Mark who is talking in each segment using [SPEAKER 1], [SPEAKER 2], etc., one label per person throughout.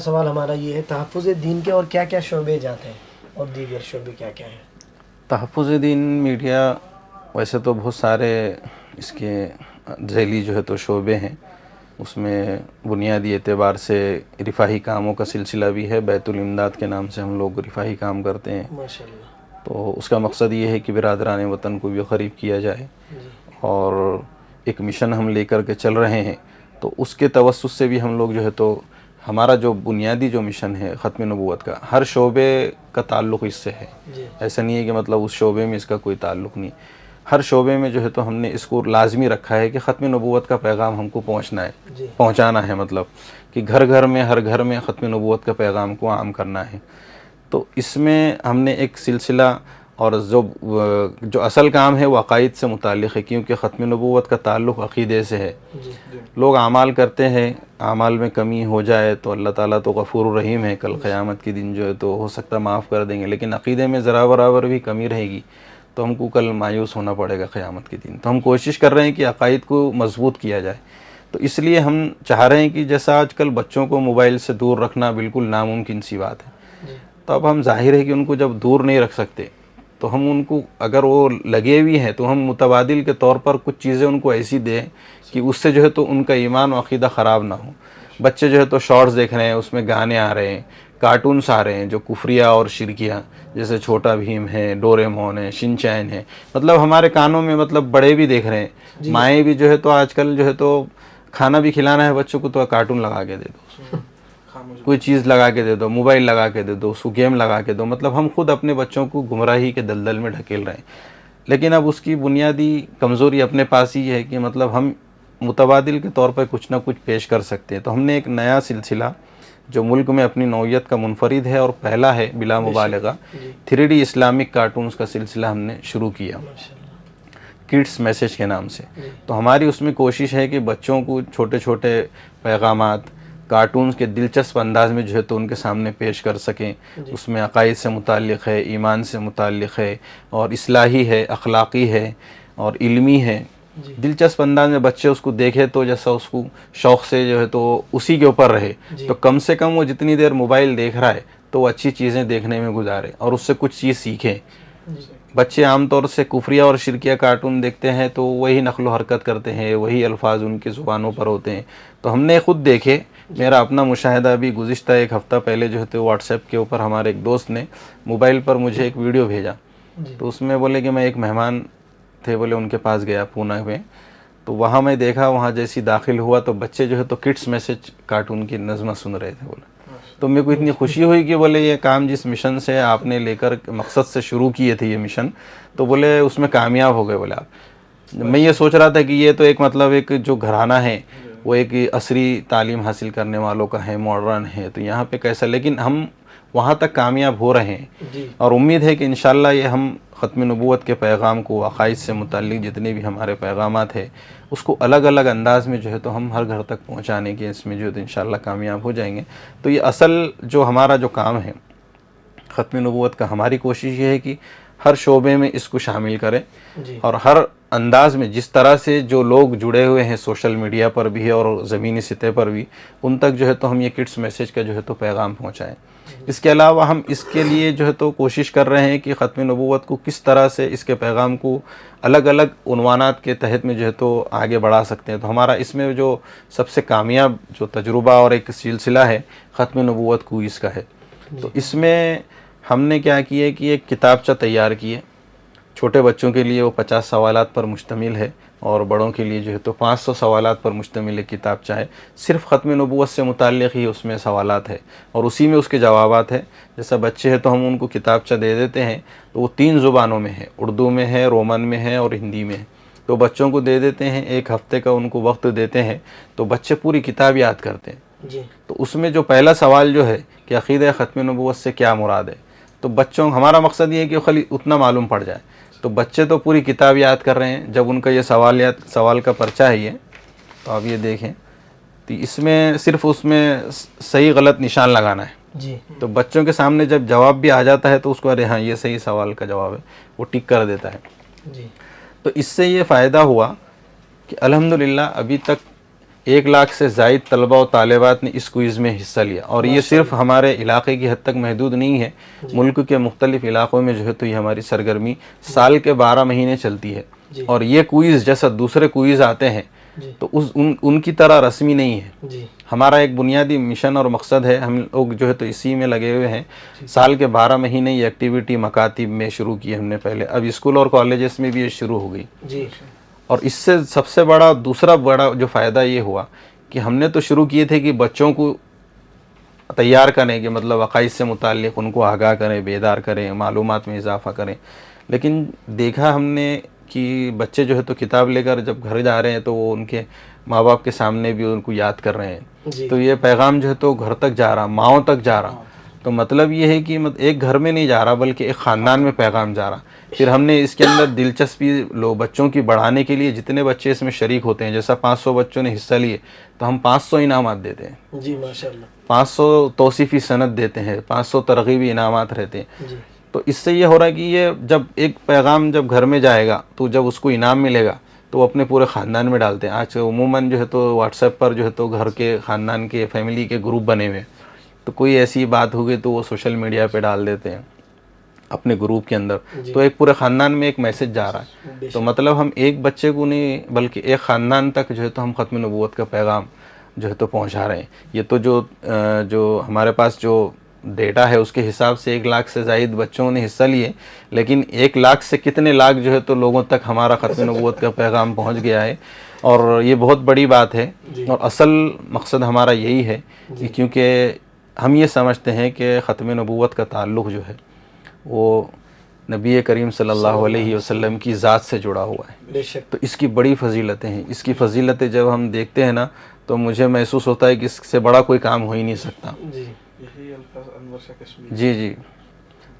[SPEAKER 1] سوال ہمارا یہ ہے، تحفظ دین کے اور کیا کیا شعبے جاتے ہیں اور دیگر شعبے کیا کیا ہیں؟
[SPEAKER 2] تحفظ دین میڈیا ویسے تو بہت سارے اس کے ذیلی جو ہے تو شعبے ہیں. اس میں بنیادی اعتبار سے رفاہی کاموں کا سلسلہ بھی ہے. بیت الامداد کے نام سے ہم لوگ رفاہی کام کرتے ہیں.
[SPEAKER 1] ماشاء اللہ.
[SPEAKER 2] تو اس کا مقصد یہ ہے کہ برادران وطن کو بھی قریب کیا جائے، اور ایک مشن ہم لے کر کے چل رہے ہیں. تو اس کے توسط سے بھی ہم لوگ جو ہے تو ہمارا جو بنیادی جو مشن ہے ختم نبوت کا، ہر شعبے کا تعلق اس سے ہے. ایسا نہیں ہے کہ مطلب اس شعبے میں اس کا کوئی تعلق نہیں. ہر شعبے میں جو ہے تو ہم نے اس کو لازمی رکھا ہے کہ ختم نبوت کا پیغام ہم کو پہنچانا ہے. مطلب کہ گھر گھر میں، ہر گھر میں ختم نبوت کا پیغام کو عام کرنا ہے. تو اس میں ہم نے ایک سلسلہ، اور جو اصل کام ہے وہ عقائد سے متعلق ہے، کیونکہ ختم نبوت کا تعلق عقیدے سے ہے. لوگ اعمال کرتے ہیں، اعمال میں کمی ہو جائے تو اللہ تعالیٰ تو غفور الرحیم ہے، کل قیامت کے دن جو ہے تو ہو سکتا معاف کر دیں گے. لیکن عقیدے میں ذرا برابر بھی کمی رہے گی تو ہم کو کل مایوس ہونا پڑے گا قیامت کے دن. تو ہم کوشش کر رہے ہیں کہ عقائد کو مضبوط کیا جائے. تو اس لیے ہم چاہ رہے ہیں کہ جیسا آج کل بچوں کو موبائل سے دور رکھنا بالکل ناممکن سی بات ہے، تو اب ہم ظاہر ہے کہ ان کو جب دور نہیں رکھ سکتے تو ہم ان کو، اگر وہ لگے ہوئے ہیں تو ہم متبادل کے طور پر کچھ چیزیں ان کو ایسی دیں کہ اس سے جو ہے تو ان کا ایمان و عقیدہ خراب نہ ہو. بچے جو ہے تو شارٹس دیکھ رہے ہیں، اس میں گانے آ رہے ہیں، کارٹونس آ رہے ہیں جو کفریہ اور شرکیہ، جیسے چھوٹا بھیم ہے، ڈوریمون ہے، شن چین ہے. مطلب ہمارے کانوں میں، مطلب بڑے بھی دیکھ رہے ہیں، مائیں بھی جو ہے تو آج کل جو ہے تو کھانا بھی کھلانا ہے بچوں کو تو کارٹون لگا کے دے دو، کوئی چیز لگا کے دے دو، موبائل لگا کے دے دو، اس کو گیم لگا کے دو. مطلب ہم خود اپنے بچوں کو گمراہی کے دلدل میں ڈھکیل رہے ہیں. لیکن اب اس کی بنیادی کمزوری اپنے پاس ہی ہے کہ مطلب ہم متبادل کے طور پر کچھ نہ کچھ پیش کر سکتے ہیں. تو ہم نے ایک نیا سلسلہ جو ملک میں اپنی نوعیت کا منفرد ہے اور پہلا ہے بلا مبالغہ، 3D اسلامک کارٹونز کا سلسلہ ہم نے شروع کیا کڈس میسج کے نام سے. تو ہماری اس میں کوشش ہے کہ بچوں کو چھوٹے چھوٹے پیغامات کارٹونز کے دلچسپ انداز میں جو ہے تو ان کے سامنے پیش کر سکیں. اس میں عقائد سے متعلق ہے، ایمان سے متعلق ہے، اور اصلاحی ہے، اخلاقی ہے، اور علمی ہے. دلچسپ انداز میں بچے اس کو دیکھے تو جیسا اس کو شوق سے جو ہے تو اسی کے اوپر رہے. تو کم سے کم وہ جتنی دیر موبائل دیکھ رہا ہے تو وہ اچھی چیزیں دیکھنے میں گزارے اور اس سے کچھ چیز سیکھیں. بچے عام طور سے کفریہ اور شرکیہ کارٹون دیکھتے ہیں تو وہی نقل و حرکت کرتے ہیں، وہی الفاظ ان کی زبانوں پر ہوتے ہیں. تو ہم نے خود دیکھے، میرا اپنا مشاہدہ بھی گزشتہ ایک ہفتہ پہلے جو ہے تو واٹس ایپ کے اوپر ہمارے ایک دوست نے موبائل پر مجھے ایک ویڈیو بھیجا. تو اس میں بولے کہ میں ایک مہمان تھے، بولے ان کے پاس گیا پونا میں، تو وہاں میں دیکھا، وہاں جیسی داخل ہوا تو بچے جو ہے تو کڈس میسج کارٹون کی نظمہ سن رہے تھے. بولے تو میرے کو اتنی خوشی ہوئی کہ بولے یہ کام جس مشن سے آپ نے لے کر مقصد سے شروع کیے تھے یہ مشن، تو بولے اس میں کامیاب ہو گئے. بولے آپ، میں یہ سوچ رہا تھا کہ یہ تو ایک مطلب ایک جو گھرانہ ہے وہ ایک عصری تعلیم حاصل کرنے والوں کا ہے، ماڈرن ہے، تو یہاں پہ کیسا، لیکن ہم وہاں تک کامیاب ہو رہے ہیں. اور امید ہے کہ انشاءاللہ یہ ہم ختم نبوت کے پیغام کو، عقائد سے متعلق جتنے بھی ہمارے پیغامات ہیں، اس کو الگ الگ انداز میں جو ہے تو ہم ہر گھر تک پہنچانے کے اس میں جو ہے تو انشاءاللہ کامیاب ہو جائیں گے. تو یہ اصل جو ہمارا جو کام ہے ختم نبوت کا، ہماری کوشش یہ ہے کہ ہر شعبے میں اس کو شامل کریں، اور ہر انداز میں جس طرح سے جو لوگ جڑے ہوئے ہیں سوشل میڈیا پر بھی اور زمینی سطح پر بھی، ان تک جو ہے تو ہم یہ کڈس میسج کا جو ہے تو پیغام پہنچائیں. اس کے علاوہ ہم اس کے لیے جو ہے تو کوشش کر رہے ہیں کہ ختم نبوت کو کس طرح سے اس کے پیغام کو الگ الگ عنوانات کے تحت میں جو ہے تو آگے بڑھا سکتے ہیں. تو ہمارا اس میں جو سب سے کامیاب جو تجربہ اور ایک سلسلہ ہے ختم نبوت کوئز کا ہے. تو اس میں ہم نے کیا کیا کہ ایک کتابچہ تیار کی ہے. چھوٹے بچوں کے لیے وہ 50 سوالات پر مشتمل ہے، اور بڑوں کے لیے جو ہے تو 500 سوالات پر مشتمل ایک کتابچہ ہے. صرف ختم نبوت سے متعلق ہی اس میں سوالات ہے اور اسی میں اس کے جوابات ہیں. جیسا بچے ہیں تو ہم ان کو کتابچہ دے دیتے ہیں تو وہ 3 زبانوں میں ہے، اردو میں ہے، رومن میں ہے، اور ہندی میں ہے. تو بچوں کو دے دیتے ہیں، ایک ہفتے کا ان کو وقت دیتے ہیں تو بچے پوری کتاب یاد کرتے ہیں. تو اس میں جو پہلا سوال جو ہے کہ عقیدہ ختم نبوت سے کیا مراد ہے، تو بچوں، ہمارا مقصد یہ ہے کہ خالی اتنا معلوم پڑ جائے. تو بچے تو پوری کتاب یاد کر رہے ہیں. جب ان کا یہ سوال کا پرچہ ہے یہ، تو آپ یہ دیکھیں، تو اس میں صرف اس میں صحیح غلط نشان لگانا ہے. تو بچوں کے سامنے جب جواب بھی آ جاتا ہے تو اس کو ارے ہاں یہ صحیح سوال کا جواب ہے، وہ ٹک کر دیتا ہے. تو اس سے یہ فائدہ ہوا کہ الحمدللہ ابھی تک 1 لاکھ سے زائد طلبہ و طالبات نے اس کوئز میں حصہ لیا، اور یہ صرف ہمارے علاقے کی حد تک محدود نہیں ہے، ملک کے مختلف علاقوں میں جو ہے تو یہ ہماری سرگرمی سال کے 12 مہینے چلتی ہے، اور یہ کوئز جیسا دوسرے کوئز آتے ہیں تو ان کی طرح رسمی نہیں ہے۔ ہمارا ایک بنیادی مشن اور مقصد ہے، ہم لوگ جو ہے تو اسی میں لگے ہوئے ہیں۔ سال کے 12 مہینے یہ ایکٹیویٹی مکاتب میں شروع کی ہم نے پہلے، اب اسکول اور کالجز میں بھی یہ شروع ہو گئی، اور اس سے سب سے دوسرا بڑا جو فائدہ یہ ہوا کہ ہم نے تو شروع کیے تھے کہ بچوں کو تیار کریں، کہ مطلب عقائد سے متعلق ان کو آگاہ کریں، بیدار کریں، معلومات میں اضافہ کریں، لیکن دیکھا ہم نے کہ بچے جو ہے تو کتاب لے کر جب گھر جا رہے ہیں تو وہ ان کے ماں باپ کے سامنے بھی ان کو یاد کر رہے ہیں، تو یہ پیغام جو ہے تو گھر تک جا رہا، ماؤں تک جا رہا، تو مطلب یہ ہے کہ ایک گھر میں نہیں جا رہا بلکہ ایک خاندان میں پیغام جا رہا۔ پھر ہم نے اس کے اندر دلچسپی بچوں کی بڑھانے کے لیے جتنے بچے اس میں شریک ہوتے ہیں، جیسا 500 بچوں نے حصہ لیے تو ہم 500 انعامات دیتے ہیں،
[SPEAKER 1] جی ماشاءاللہ،
[SPEAKER 2] 500 توصیفی سند دیتے ہیں، 500 ترغیبی انعامات رہتے ہیں۔ تو اس سے یہ ہو رہا ہے کہ یہ جب ایک پیغام جب گھر میں جائے گا تو جب اس کو انعام ملے گا تو وہ اپنے پورے خاندان میں ڈالتے ہیں۔ آج عموماً جو ہے تو واٹس ایپ پر جو ہے تو گھر کے، خاندان کے، فیملی کے گروپ بنے ہوئے ہیں، تو کوئی ایسی بات ہوگی تو وہ سوشل میڈیا پہ ڈال دیتے ہیں اپنے گروپ کے اندر، تو ایک پورے خاندان میں ایک میسج جا رہا ہے، تو مطلب ہم ایک بچے کو نہیں بلکہ ایک خاندان تک جو ہے تو ہم ختم نبوت کا پیغام جو ہے تو پہنچا رہے ہیں۔ یہ تو جو ہمارے پاس جو ڈیٹا ہے اس کے حساب سے 1 لاکھ سے زائد بچوں نے حصہ لیے، لیکن 1 لاکھ سے کتنے لاکھ جو ہے تو لوگوں تک ہمارا ختم نبوت کا پیغام پہنچ گیا ہے، اور یہ بہت بڑی بات ہے، اور اصل مقصد ہمارا یہی ہے کہ کیونکہ ہم یہ سمجھتے ہیں کہ ختم نبوت کا تعلق جو ہے وہ نبی کریم صلی اللہ علیہ وسلم کی ذات سے جڑا ہوا ہے، تو اس کی بڑی فضیلتیں ہیں۔ اس کی فضیلتیں جب ہم دیکھتے ہیں نا تو مجھے محسوس ہوتا ہے کہ اس سے بڑا کوئی کام ہو ہی نہیں سکتا۔ جی،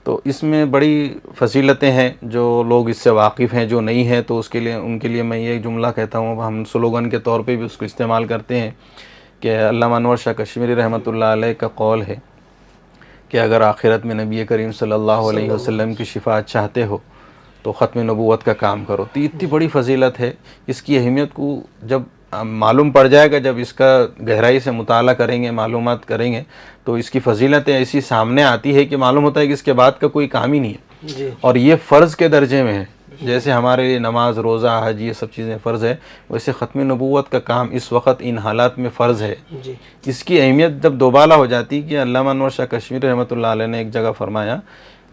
[SPEAKER 2] تو اس میں بڑی فضیلتیں ہیں، جو لوگ اس سے واقف ہیں، جو نہیں ہیں تو ان کے لیے میں یہ جملہ کہتا ہوں، ہم سلوگن کے طور پہ بھی اس کو استعمال کرتے ہیں کہ علامہ انور شاہ کشمیری رحمۃ اللہ علیہ کا قول ہے کہ اگر آخرت میں نبی کریم صلی اللہ علیہ وسلم کی شفاعت چاہتے ہو تو ختم نبوت کا کام کرو۔ تو اتنی بڑی فضیلت ہے، اس کی اہمیت کو جب معلوم پڑ جائے گا، جب اس کا گہرائی سے مطالعہ کریں گے، معلومات کریں گے، تو اس کی فضیلتیں ایسی سامنے آتی ہے کہ معلوم ہوتا ہے کہ اس کے بعد کا کوئی کام ہی نہیں ہے، اور یہ فرض کے درجے میں ہے۔ جیسے ہمارے لیے نماز، روزہ، حج یہ سب چیزیں فرض ہے، ویسے ختم نبوت کا کام اس وقت ان حالات میں فرض ہے۔ اس کی اہمیت جب دوبالا ہو جاتی کہ علامہ انور شاہ کشمیری رحمۃ اللہ علیہ نے ایک جگہ فرمایا،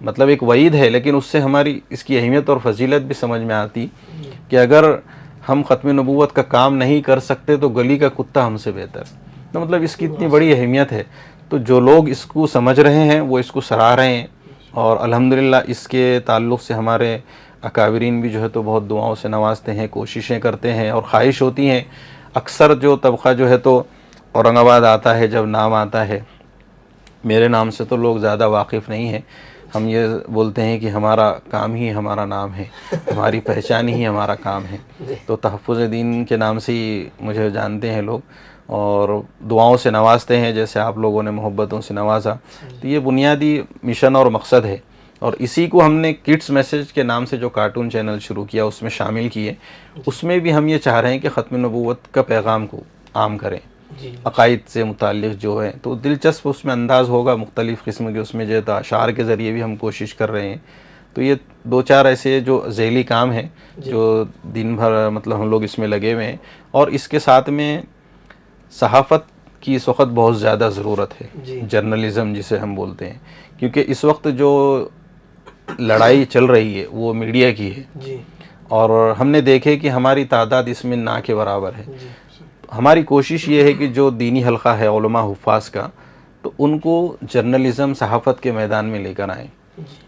[SPEAKER 2] مطلب ایک وعید ہے لیکن اس سے ہماری اس کی اہمیت اور فضیلت بھی سمجھ میں آتی کہ اگر ہم ختم نبوت کا کام نہیں کر سکتے تو گلی کا کتا ہم سے بہتر، تو مطلب اس کی اتنی بڑی اہمیت ہے۔ تو جو لوگ اس کو سمجھ رہے ہیں وہ اس کو سراہ رہے ہیں، اور الحمدللہ اس کے تعلق سے ہمارے اکابرین بھی جو ہے تو بہت دعاؤں سے نوازتے ہیں، کوششیں کرتے ہیں، اور خواہش ہوتی ہیں۔ اکثر جو طبقہ جو ہے تو اورنگ آباد آتا ہے، جب نام آتا ہے، میرے نام سے تو لوگ زیادہ واقف نہیں ہیں، ہم یہ بولتے ہیں کہ ہمارا کام ہی ہمارا نام ہے، ہماری پہچان ہی ہمارا کام ہے، تو تحفظ دین کے نام سے ہی مجھے جانتے ہیں لوگ، اور دعاؤں سے نوازتے ہیں جیسے آپ لوگوں نے محبتوں سے نوازا۔ تو یہ بنیادی مشن اور مقصد ہے، اور اسی کو ہم نے کڈس میسج کے نام سے جو کارٹون چینل شروع کیا اس میں شامل کیے، اس میں بھی ہم یہ چاہ رہے ہیں کہ ختم نبوت کا پیغام کو عام کریں، عقائد سے متعلق جو ہے تو دلچسپ اس میں انداز ہوگا، مختلف قسم کے اس میں جو اشعار کے ذریعے بھی ہم کوشش کر رہے ہیں۔ تو یہ 2-4 ایسے جو ذیلی کام ہیں جو دن بھر مطلب ہم لوگ اس میں لگے ہوئے ہیں، اور اس کے ساتھ میں صحافت کی اس وقت بہت زیادہ ضرورت ہے، جرنلزم جسے ہم بولتے ہیں، کیونکہ اس وقت جو لڑائی چل رہی ہے وہ میڈیا کی ہے، اور ہم نے دیکھے کہ ہماری تعداد اس میں نہ کے برابر ہے۔ ہماری کوشش یہ ہے کہ جو دینی حلقہ ہے علماء حفاظ کا، تو ان کو جرنلزم، صحافت کے میدان میں لے کر آئیں،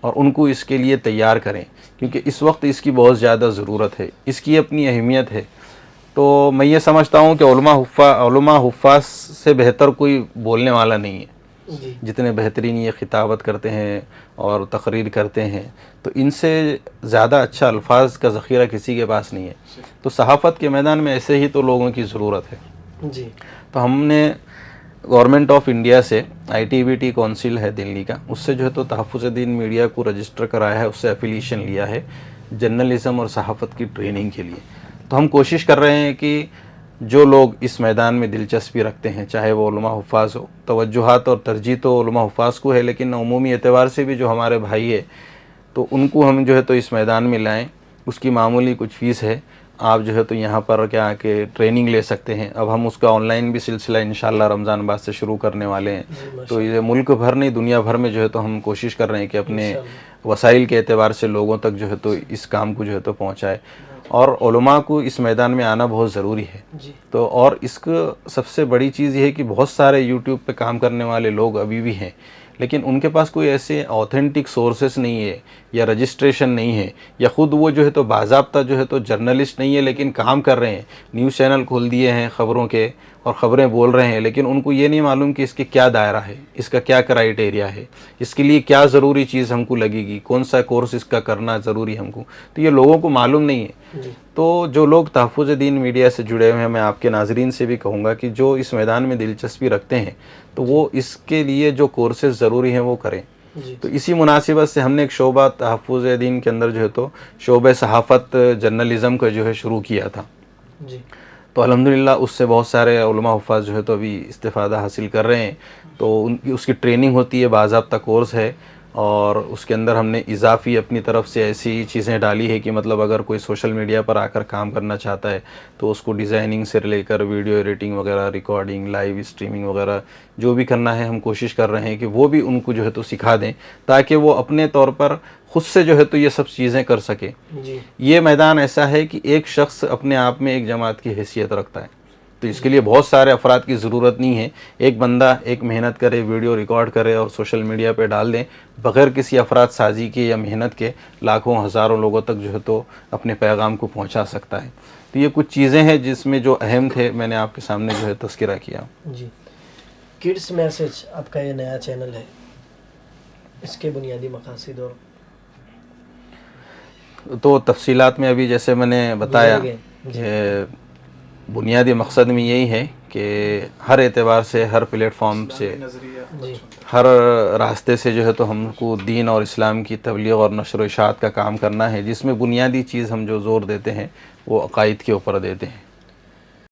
[SPEAKER 2] اور ان کو اس کے لیے تیار کریں، کیونکہ اس وقت اس کی بہت زیادہ ضرورت ہے، اس کی اپنی اہمیت ہے۔ تو میں یہ سمجھتا ہوں کہ علماء حفاظ سے بہتر کوئی بولنے والا نہیں ہے، جتنے بہترین یہ خطابت کرتے ہیں اور تقریر کرتے ہیں، تو ان سے زیادہ اچھا الفاظ کا ذخیرہ کسی کے پاس نہیں ہے۔ تو صحافت کے میدان میں ایسے ہی تو لوگوں کی ضرورت ہے۔ تو ہم نے گورنمنٹ آف انڈیا سے ITBT کونسل ہے دلی کا، اس سے جو ہے تو تحفظ دین میڈیا کو رجسٹر کرایا ہے، اس سے ایفیلیشن لیا ہے جرنلزم اور صحافت کی ٹریننگ کے لیے۔ تو ہم کوشش کر رہے ہیں کہ جو لوگ اس میدان میں دلچسپی رکھتے ہیں، چاہے وہ علماء حفاظ ہو، توجہات اور ترجیح تو علماء حفاظ کو ہے، لیکن عمومی اعتبار سے بھی جو ہمارے بھائی ہے تو ان کو ہم جو ہے تو اس میدان میں لائیں. اس کی معمولی کچھ فیس ہے، آپ جو ہے تو یہاں پر کیا کہ ٹریننگ لے سکتے ہیں. اب ہم اس کا آن لائن بھی سلسلہ انشاءاللہ رمضان بعد سے شروع کرنے والے ہیں. تو یہ ملک بھر نہیں، دنیا بھر میں جو ہے تو ہم کوشش کر رہے ہیں کہ اپنے وسائل کے اعتبار سے لوگوں تک جو ہے تو اس کام کو جو ہے تو پہنچائے. اور علماء کو اس میدان میں آنا بہت ضروری ہے. تو اور اس کو سب سے بڑی چیز یہ ہے کہ بہت سارے یوٹیوب پہ کام کرنے والے لوگ ابھی بھی ہیں، لیکن ان کے پاس کوئی ایسے آتھینٹک سورسز نہیں ہے، یا رجسٹریشن نہیں ہے، یا خود وہ جو ہے تو باضابطہ جو ہے تو جرنلسٹ نہیں ہے، لیکن کام کر رہے ہیں، نیوز چینل کھول دیے ہیں خبروں کے اور خبریں بول رہے ہیں، لیکن ان کو یہ نہیں معلوم کہ اس کے کیا دائرہ ہے، اس کا کیا کرائیٹیریا ہے، اس کے لیے کیا ضروری چیز ہم کو لگے گی، کون سا کورس اس کا کرنا ضروری ہم کو. تو یہ لوگوں کو معلوم نہیں ہے. تو جو لوگ تحفظ دین میڈیا سے جڑے ہوئے ہیں، میں آپ کے ناظرین سے بھی کہوں گا کہ جو اس میدان میں دلچسپی رکھتے ہیں تو وہ اس کے لیے جو کورسز ضروری ہیں وہ کریں. تو اسی مناسبت سے ہم نے ایک شعبہ تحفظ دین کے اندر جو ہے تو شعبہ صحافت جرنلزم کا جو ہے شروع کیا تھا. تو الحمدللہ اس سے بہت سارے علماء حفاظ جو ہے تو ابھی استفادہ حاصل کر رہے ہیں. تو اس کی ٹریننگ ہوتی ہے، باضابطہ کورس ہے، اور اس کے اندر ہم نے اضافی اپنی طرف سے ایسی چیزیں ڈالی ہے کہ مطلب اگر کوئی سوشل میڈیا پر آ کر کام کرنا چاہتا ہے تو اس کو ڈیزائننگ سے لے کر ویڈیو ایڈیٹنگ وغیرہ، ریکارڈنگ، لائیو اسٹریمنگ وغیرہ جو بھی کرنا ہے، ہم کوشش کر رہے ہیں کہ وہ بھی ان کو جو ہے تو سکھا دیں، تاکہ وہ اپنے طور پر خود سے جو ہے تو یہ سب چیزیں کر سکے. یہ میدان ایسا ہے کہ ایک شخص اپنے آپ میں ایک جماعت کی حیثیت رکھتا ہے. تو اس کے لیے بہت سارے افراد کی ضرورت نہیں ہے. ایک بندہ ایک محنت کرے، ویڈیو ریکارڈ کرے اور سوشل میڈیا پہ ڈال دیں، بغیر کسی افراد سازی کے یا محنت کے لاکھوں ہزاروں لوگوں تک جو ہے تو اپنے پیغام کو پہنچا سکتا ہے. تو یہ کچھ چیزیں ہیں جس میں جو اہم تھے میں نے آپ کے سامنے جو ہے تذکرہ کیا.
[SPEAKER 1] کڈس میسج آپ کا یہ نیا چینل ہے، اس کے بنیادی مقاصد اور
[SPEAKER 2] تو تفصیلات میں ابھی جیسے میں نے بتایا کہ بنیادی مقصد میں یہی ہے کہ ہر اعتبار سے، ہر پلیٹ فارم سے، ہر راستے سے جو ہے تو ہم کو دین اور اسلام کی تبلیغ اور نشر و اشاعت کا کام کرنا ہے، جس میں بنیادی چیز ہم جو زور دیتے ہیں وہ عقائد کے اوپر دیتے ہیں.